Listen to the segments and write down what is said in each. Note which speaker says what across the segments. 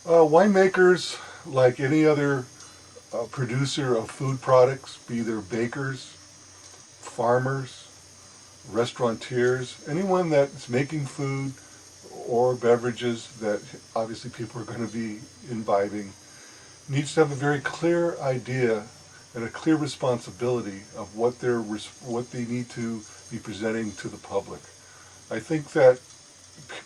Speaker 1: Winemakers, like any other producer of food products, be they bakers, farmers, restaurateurs, anyone that's making food or beverages that obviously people are going to be imbibing, needs to have a very clear idea and a clear responsibility of what they need to be presenting to the public. I think that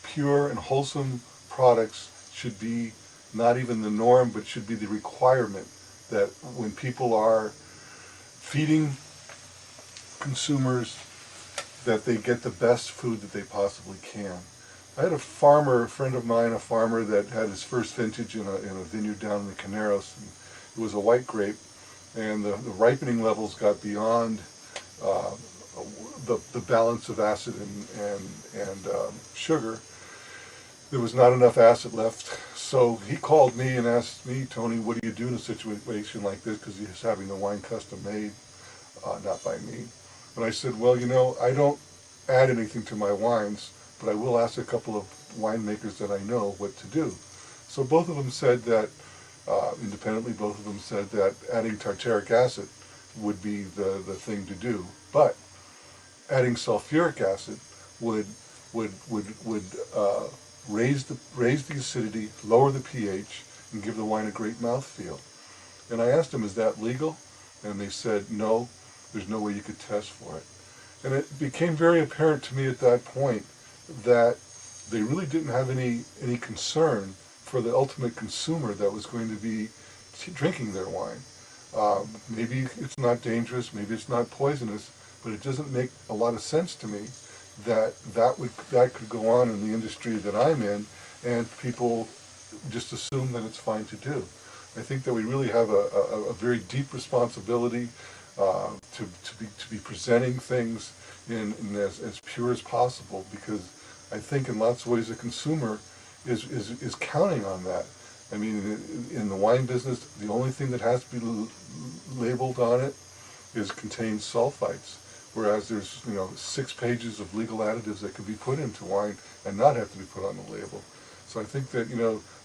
Speaker 1: pure and wholesome products should be not even the norm, but should be the requirement that when people are feeding consumers, that they get the best food that they possibly can. I had a farmer, a friend of mine, a farmer that had his first vintage in a vineyard down in the Caneros. And it was a white grape, and the ripening levels got beyond uh, the balance of acid and sugar. There was not enough acid left. So he called me and asked me, Tony, what do you do in a situation like this? Because he's having the wine custom made, not by me. And I said, well, I don't add anything to my wines, but I will ask a couple of winemakers that I know what to do. So both of them said that, independently, both of them said that adding tartaric acid would be the thing to do. But adding sulfuric acid would raise the acidity, lower the pH, and give the wine a great mouthfeel. And I asked them, is that legal? And they said, no, there's no way you could test for it. And it became very apparent to me at that point that they really didn't have any concern for the ultimate consumer that was going to be drinking their wine. Maybe it's not dangerous, maybe it's not poisonous, but it doesn't make a lot of sense to me that could go on in the industry that I'm in, and people just assume that it's fine to do. I think that we really have a very deep responsibility to be presenting things in as pure as possible, because I think in lots of ways the consumer is counting on that. I mean, in the wine business, the only thing that has to be labeled on it is contains sulfites, whereas there's 6 pages of legal additives that could be put into wine and not have to be put on the label. So I think that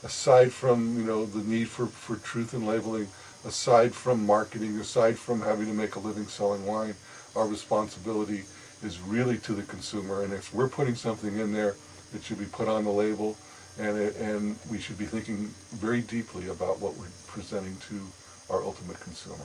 Speaker 1: aside from the need for truth in labeling, aside from marketing, aside from having to make a living selling wine, our responsibility is really to the consumer. And if we're putting something in there, it should be put on the label, and we should be thinking very deeply about what we're presenting to our ultimate consumer.